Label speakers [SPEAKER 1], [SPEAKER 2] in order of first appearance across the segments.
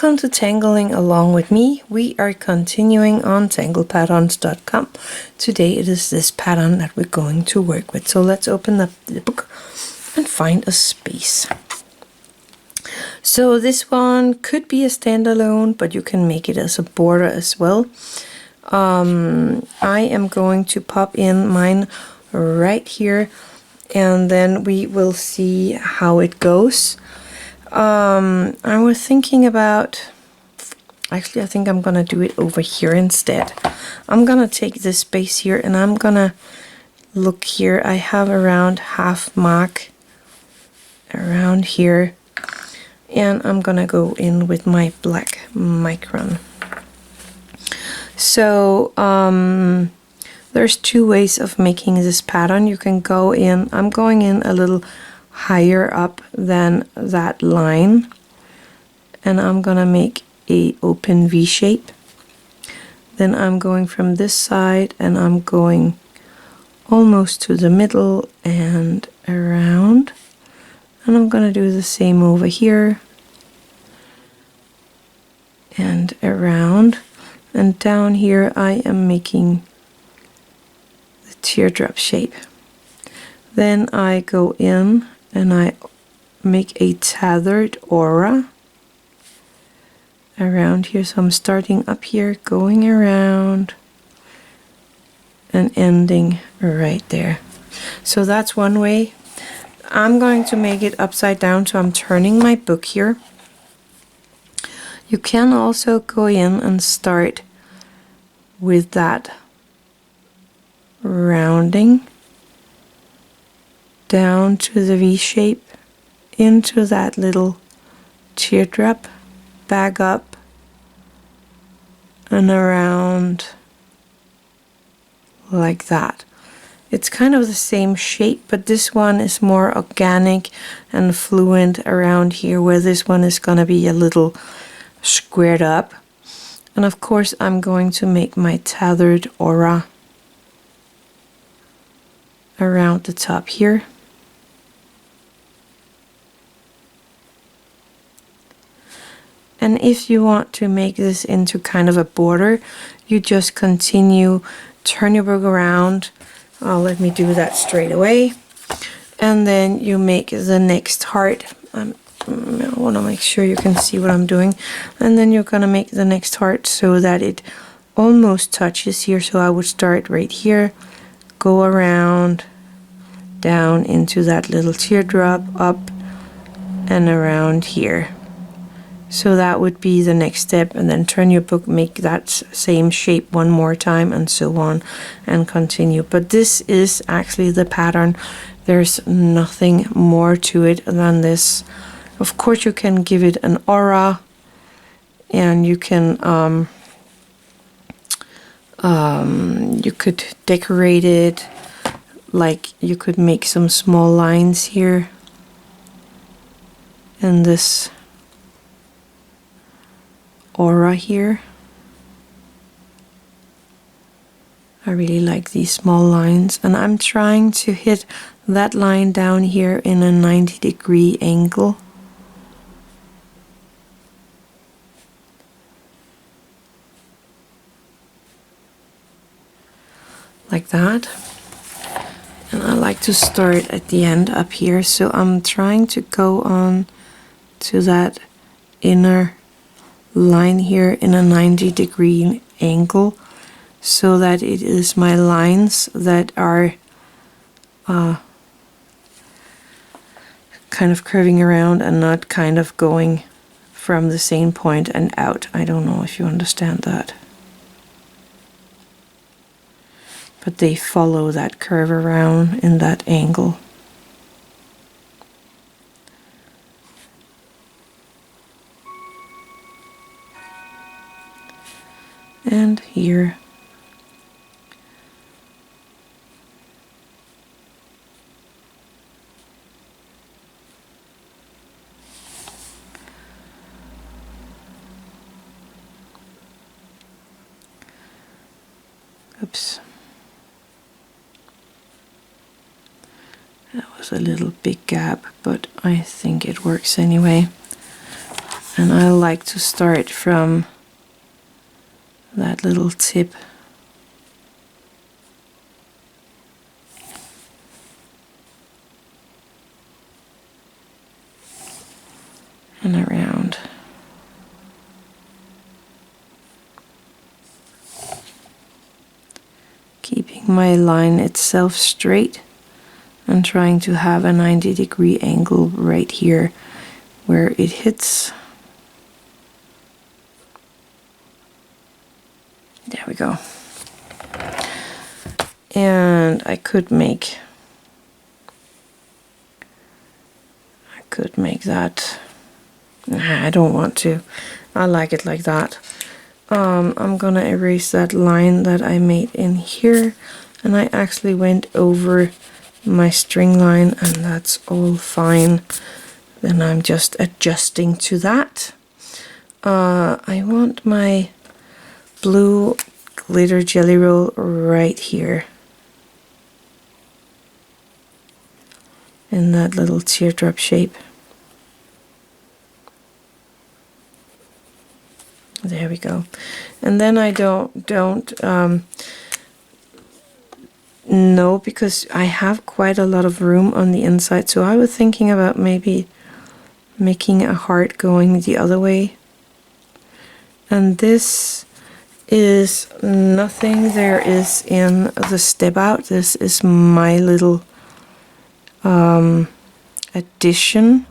[SPEAKER 1] Welcome to Tangling Along with me. We are continuing on tanglepatterns.com. Today it is this pattern that we're going to work with. So let's open up the book and find a space. So this one could be a standalone, but you can make it as a border as well. I am going to pop in mine right here, and then we will see how it goes. I was thinking about, actually I think I'm gonna do it over here instead. I'm gonna take this space here and I'm gonna look here. I have around half mark around here, and I'm gonna go in with my black micron. So there's two ways of making this pattern. You can go in, I'm going in a little higher up than that line, and I'm gonna make a open V shape. Then I'm going from this side and I'm going almost to the middle and around, and I'm gonna do the same over here and around, and down here I am making the teardrop shape. Then I go in and I make a tethered aura around here. So I'm starting up here, going around and ending right there. So that's one way. I'm going to make it upside down, so I'm turning my book here. You can also go in and start with that rounding down to the V shape, into that little teardrop, back up and around like that. It's kind of the same shape, but this one is more organic and fluent around here, where this one is going to be a little squared up. And of course I'm going to make my tethered aura around the top here. And if you want to make this into kind of a border, you just continue, turn your book around. Let me do that straight away. And then you make the next heart. I want to make sure you can see what I'm doing. And then you're going to make the next heart so that it almost touches here. So I would start right here, go around, down into that little teardrop, up and around here. So that would be the next step, and then turn your book, make that same shape one more time, and so on, and continue. But this is actually the pattern. There's nothing more to it than this. Of course you can give it an aura, and you can you could decorate it, like you could make some small lines here and this aura here. I really like these small lines, and I'm trying to hit that line down here in a 90-degree angle. Like that. And I like to start at the end up here, so I'm trying to go on to that inner line here in a 90-degree angle, so that it is my lines that are kind of curving around and not kind of going from the same point and out. I don't know if you understand that, but they follow that curve around in that angle. And here. Oops. That was a little big gap, but I think it works anyway. And I like to start from that little tip. And around. Keeping my line itself straight and trying to have a 90-degree angle right here where it hits. There we go. And I could make that. Nah, I don't want to. I like it like that. I'm gonna erase that line that I made in here, and I actually went over my string line, and that's all fine. Then I'm just adjusting to that. I want my blue glitter jelly roll right here in that little teardrop shape. There we go. And then I don't know, because I have quite a lot of room on the inside, so I was thinking about maybe making a heart going the other way. And this is nothing there is in the step out. This is my little addition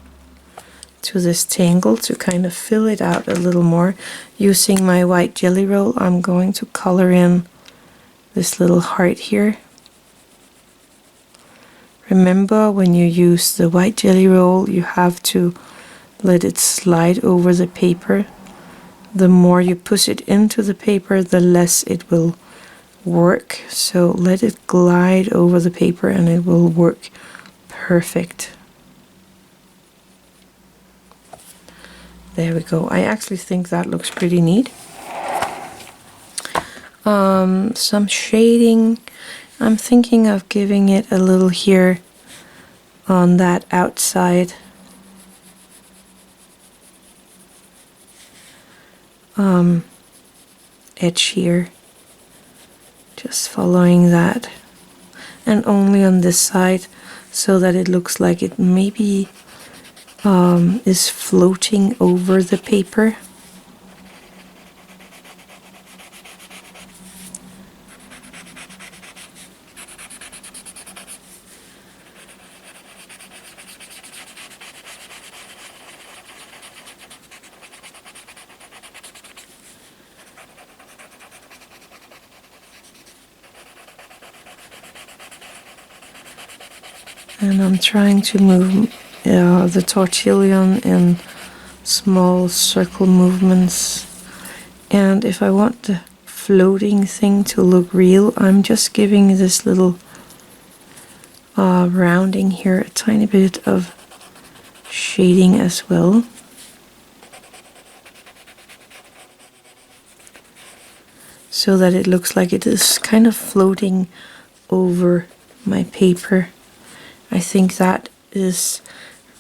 [SPEAKER 1] to this tangle to kind of fill it out a little more. Using my white jelly roll, I'm going to color in this little heart here. Remember, when you use the white jelly roll, you have to let it slide over the paper. The more you push it into the paper, the less it will work. So let it glide over the paper and it will work perfect. There we go. I actually think that looks pretty neat. Some shading. I'm thinking of giving it a little here on that outside edge here. Just following that, and only on this side, so that it looks like it maybe is floating over the paper. And I'm trying to move the tortillion in small circle movements. And if I want the floating thing to look real, I'm just giving this little rounding here a tiny bit of shading as well. So that it looks like it is kind of floating over my paper. I think that is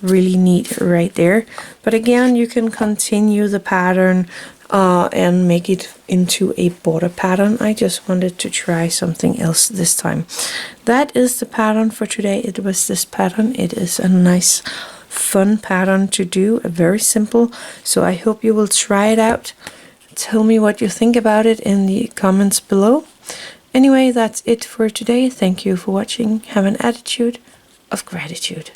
[SPEAKER 1] really neat right there. But again, you can continue the pattern and make it into a border pattern. I just wanted to try something else this time. That is the pattern for today. It was this pattern. It is a nice, fun pattern to do, very simple. So I hope you will try it out. Tell me what you think about it in the comments below. Anyway, that's it for today. Thank you for watching. Have an attitude of gratitude.